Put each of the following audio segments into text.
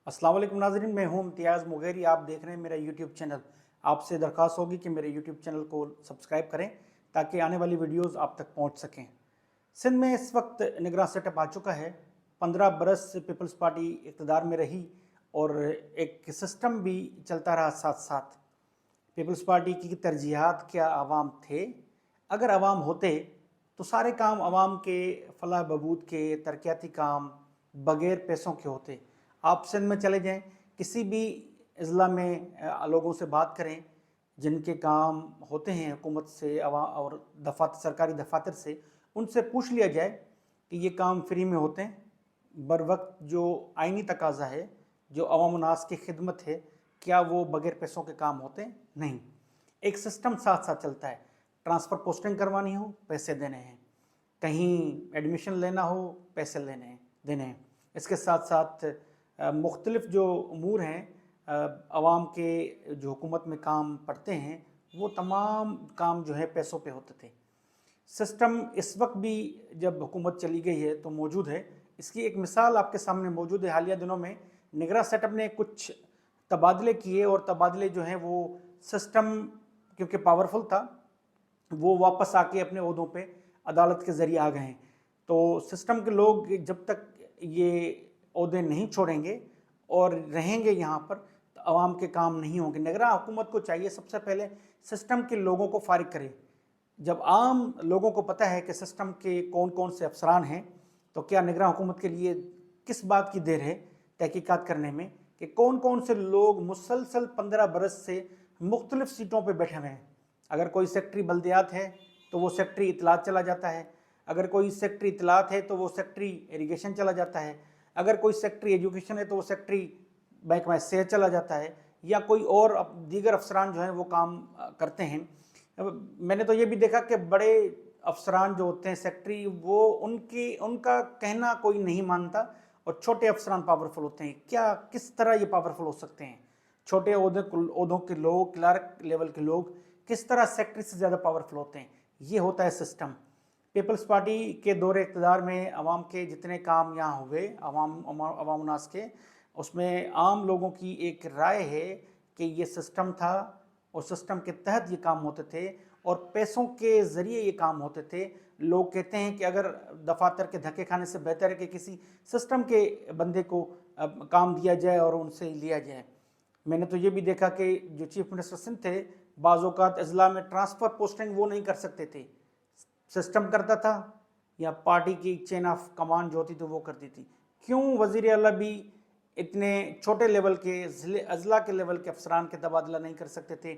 अस्सलाम वालेकुम नाज़रीन, मैं हूं इम्तियाज़ मुगेरी। आप देख रहे हैं मेरा यूट्यूब चैनल। आपसे दरख्वास्त होगी कि मेरे यूट्यूब चैनल को सब्सक्राइब करें ताकि आने वाली वीडियोस आप तक पहुंच सकें। सिंध में इस वक्त निगरान सेटअप आ चुका है। 15 बरस से पीपल्स पार्टी इक़्तिदार में रही और एक सिस्टम भी चलता रहा साथ साथ। पीपल्स पार्टी की तरजीहात क्या आवाम थे? अगर आवाम होते तो सारे काम आवाम के फलाह बहबूद के तरक्याती काम बग़ैर पैसों के होते। आप सिंध में चले जाएं, किसी भी अज़ला में लोगों से बात करें जिनके काम होते हैं हुकूमत से और सरकारी दफातर से, उनसे पूछ लिया जाए कि ये काम फ्री में होते हैं बर वक्त। जो आइनी तकाजा है, जो अवाम नास की खिदमत है, क्या वो बग़ैर पैसों के काम होते हैं? नहीं। एक सिस्टम साथ साथ चलता है। ट्रांसफ़र पोस्टिंग करवानी हो, पैसे देने हैं। कहीं एडमिशन लेना हो, पैसे देने हैं। इसके साथ साथ मुख्तलिफ जो अमूर हैं आवाम के जो हुकूमत में काम पड़ते हैं, वो तमाम काम जो है पैसों पे होते थे। सिस्टम इस वक्त भी जब हुकूमत चली गई है तो मौजूद है। इसकी एक मिसाल आपके सामने मौजूद है। हालिया दिनों में निगरान सेटअप ने कुछ तबादले किए और तबादले जो हैं वो सिस्टम क्योंकि पावरफुल था, वो वापस आके अपने ओहदों पे अदालत के ज़रिए आ गए हैं। तो सिस्टम के लोग जब तक ये ओहदे नहीं छोड़ेंगे और रहेंगे यहाँ पर, तो आवाम के काम नहीं होंगे। निगरान हुकूमत को चाहिए सबसे पहले सिस्टम के लोगों को फारिग करे। जब आम लोगों को पता है कि सिस्टम के कौन कौन से अफसरान हैं, तो क्या निगरान हुकूमत के लिए किस बात की देर है तहकीकात करने में कि कौन कौन से लोग मुसलसल 15 बरस से मुख्तलिफ सीटों पर बैठे हुए हैं। अगर कोई सेक्रेटरी बल्दियात है तो वो सेक्रेटरी इतलात चला जाता है। अगर कोई सेक्रेटरी इतलात है तो वो सेक्रेटरी इरिगेशन चला जाता है। अगर कोई सेक्रेटरी एजुकेशन है तो वो सेक्रेटरी महकमा सेहत चला जाता है, या कोई और दीगर अफसरान जो हैं वो काम करते हैं। मैंने तो ये भी देखा कि बड़े अफसरान जो होते हैं सेक्रेटरी, वो उनका कहना कोई नहीं मानता और छोटे अफसरान पावरफुल होते हैं। क्या किस तरह ये पावरफुल हो सकते हैं? छोटे ओहदों के लोग, क्लर्क लेवल के लोग किस तरह सेक्रेटरी से ज़्यादा पावरफुल होते हैं? ये होता है सिस्टम। पीपल्स पार्टी के दौरे इक़्तिदार में अवाम के जितने काम यहाँ हुए, अवाम नास के, उसमें आम लोगों की एक राय है कि ये सिस्टम था और सिस्टम के तहत ये काम होते थे और पैसों के ज़रिए ये काम होते थे। लोग कहते हैं कि अगर दफातर के धक्के खाने से बेहतर है कि किसी सिस्टम के बंदे को काम दिया जाए और उनसे लिया जाए। मैंने तो ये भी देखा कि जो चीफ मिनिस्टर सिंध थे, बाज़ औक़ात अज़ला में ट्रांसफ़र पोस्टिंग वो नहीं कर सकते थे, सिस्टम करता था या पार्टी की चेन ऑफ कमांड जो होती थी वो करती थी। क्यों वज़ीर आला भी इतने छोटे लेवल के अज़ला के लेवल के अफसरान के तबादला नहीं कर सकते थे?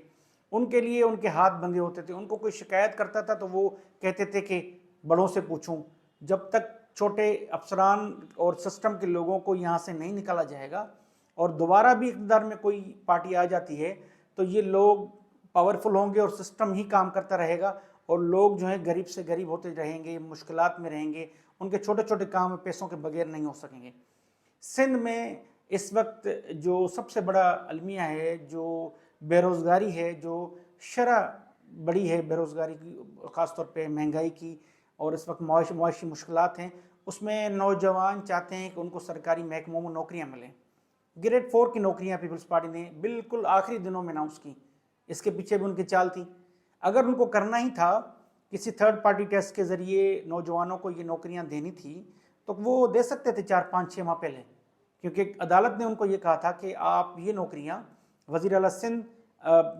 उनके लिए उनके हाथ बंधे होते थे। उनको कोई शिकायत करता था तो वो कहते थे कि बड़ों से पूछूं। जब तक छोटे अफसरान और सिस्टम के लोगों को यहाँ से नहीं निकाला जाएगा और दोबारा भी इक़्तिदार में कोई पार्टी आ जाती है, तो ये लोग पावरफुल होंगे और सिस्टम ही काम करता रहेगा और लोग जो हैं गरीब से गरीब होते रहेंगे, मुश्किलात में रहेंगे। उनके छोटे छोटे काम पैसों के बगैर नहीं हो सकेंगे। सिंध में इस वक्त जो सबसे बड़ा अलमिया है, जो बेरोज़गारी है, जो शरह बड़ी है बेरोज़गारी की, ख़ास तौर पे महंगाई की, और इस वक्त मुआशी मुश्किलात हैं, उसमें नौजवान चाहते हैं कि उनको सरकारी महकमों में नौकरियाँ मिलें। ग्रेड 4 की नौकरियाँ पीपल्स पार्टी ने बिल्कुल आखिरी दिनों में अनाउंस की। इसके पीछे भी उनकी चाल थी। अगर उनको करना ही था, किसी थर्ड पार्टी टेस्ट के ज़रिए नौजवानों को ये नौकरियाँ देनी थी, तो वो दे सकते थे 4-5-6 माह पहले, क्योंकि अदालत ने उनको ये कहा था कि आप ये नौकरियाँ वज़ीर आला सिंध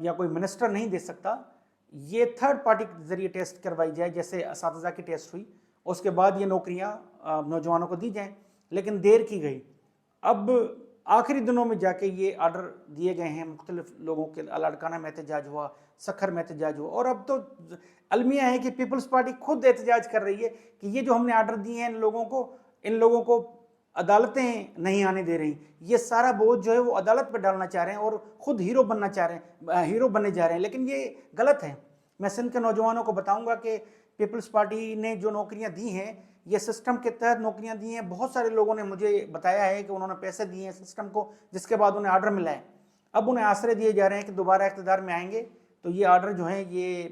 या कोई मिनिस्टर नहीं दे सकता, ये थर्ड पार्टी के ज़रिए टेस्ट करवाई जाए, जैसे असातिज़ा की टेस्ट हुई, उसके बाद ये नौकरियाँ नौजवानों को दी जाएँ। लेकिन देर की गई। अब आखिरी दिनों में जाके ये आर्डर दिए गए हैं मुख्तलिफ लोगों के। लाड़काना में एहतजाज हुआ, सखर में एहतजाज हुआ, और अब तो अलमिया है कि पीपल्स पार्टी खुद एहतजाज कर रही है कि ये जो हमने आर्डर दिए हैं इन लोगों को अदालतें नहीं आने दे रही। ये सारा बोझ जो है वो अदालत पर डालना चाह रहे हैं और ख़ुद हीरो बनना चाह रहे हैं, हीरो बनने जा रहे हैं। लेकिन ये गलत है। मैं सिंध के नौजवानों को बताऊँगा कि पीपल्स पार्टी ने जो नौकरियाँ दी हैं, ये सिस्टम के तहत नौकरियां दी हैं। बहुत सारे लोगों ने मुझे बताया है कि उन्होंने पैसे दिए हैं सिस्टम को, जिसके बाद उन्हें आर्डर मिला है। अब उन्हें आश्रय दिए जा रहे हैं कि दोबारा इक़्तिदार में आएंगे तो ये आर्डर जो है ये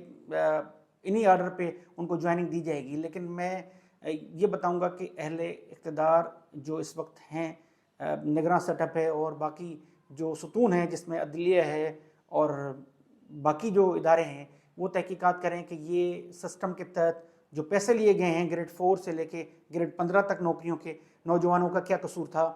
इन्हीं आर्डर पे उनको ज्वाइनिंग दी जाएगी। लेकिन मैं ये बताऊंगा कि अहले इक़्तिदार जो इस वक्त हैं نگراں سیٹ اپ ہے اور باقی جو ستون ہیں جس میں عدلیہ ہے اور باقی جو ادارے ہیں وہ تحقیقات کریں کہ یہ سسٹم کے تحت جو پیسے لیے گئے ہیں گریڈ 4 سے لے کے گریڈ 15 تک نوکریوں کے نوجوانوں کا کیا قصور تھا،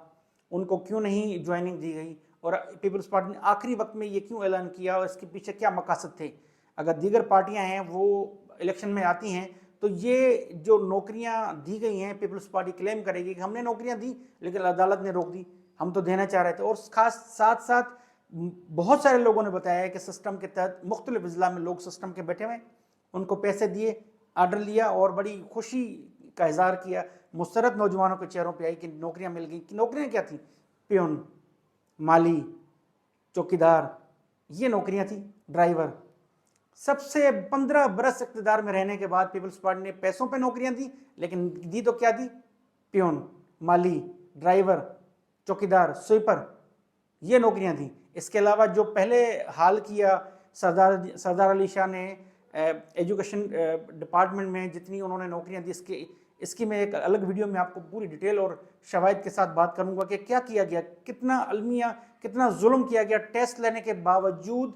ان کو کیوں نہیں جوائننگ دی گئی، اور پیپلز پارٹی نے آخری وقت میں یہ کیوں اعلان کیا اور اس کے پیچھے کیا مقاصد تھے۔ اگر دیگر پارٹیاں ہیں وہ الیکشن میں آتی ہیں تو یہ جو نوکریاں دی گئی ہیں پیپلز پارٹی کلیم کرے گی کہ ہم نے نوکریاں دی لیکن عدالت نے روک دی، ہم تو دینا چاہ رہے تھے۔ اور خاص ساتھ ساتھ بہت سارے لوگوں نے بتایا ہے کہ سسٹم کے تحت مختلف اضلاع میں لوگ سسٹم کے بیٹھے ہوئے، ان کو پیسے دیے، آرڈر لیا اور بڑی خوشی کا اظہار کیا، مسرت نوجوانوں کے چہروں پہ آئی کہ نوکریاں مل گئیں۔ کہ نوکریاں کیا تھیں؟ پیون، مالی، چوکیدار، یہ نوکریاں تھیں، ڈرائیور۔ سب سے 15 برس اقتدار میں رہنے کے بعد پیپلز پارٹی نے پیسوں پہ نوکریاں دی، لیکن دی تو کیا دی؟ پیون، مالی، ڈرائیور، چوکیدار، سویپر، یہ نوکریاں تھیں۔ اس کے علاوہ جو پہلے حال کیا سردار علی شاہ نے ایجوکیشن ڈپارٹمنٹ میں جتنی انہوں نے نوکریاں دی، اس کی میں ایک الگ ویڈیو میں آپ کو پوری ڈیٹیل اور شواہد کے ساتھ بات کروں گا کہ کیا کیا گیا، کتنا المیہ، کتنا ظلم کیا گیا، ٹیسٹ لینے کے باوجود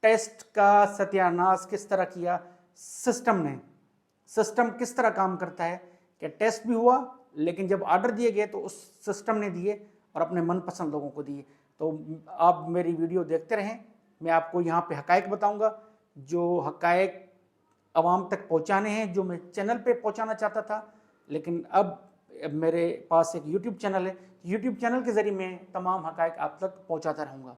ٹیسٹ کا ستیہ ناش کس طرح کیا سسٹم نے۔ سسٹم کس طرح کام کرتا ہے کہ ٹیسٹ بھی ہوا لیکن جب آرڈر دیے گئے تو اس سسٹم نے دیے اور اپنے من پسند لوگوں کو دیے۔ تو آپ میری ویڈیو دیکھتے رہیں، میں آپ کو یہاں پہ حقائق بتاؤں گا، جو حقائق عوام تک پہنچانے ہیں، جو میں چینل پہ پہنچانا چاہتا تھا، لیکن اب میرے پاس ایک یوٹیوب چینل ہے، یوٹیوب چینل کے ذریعے میں تمام حقائق آپ تک پہنچاتا رہوں گا۔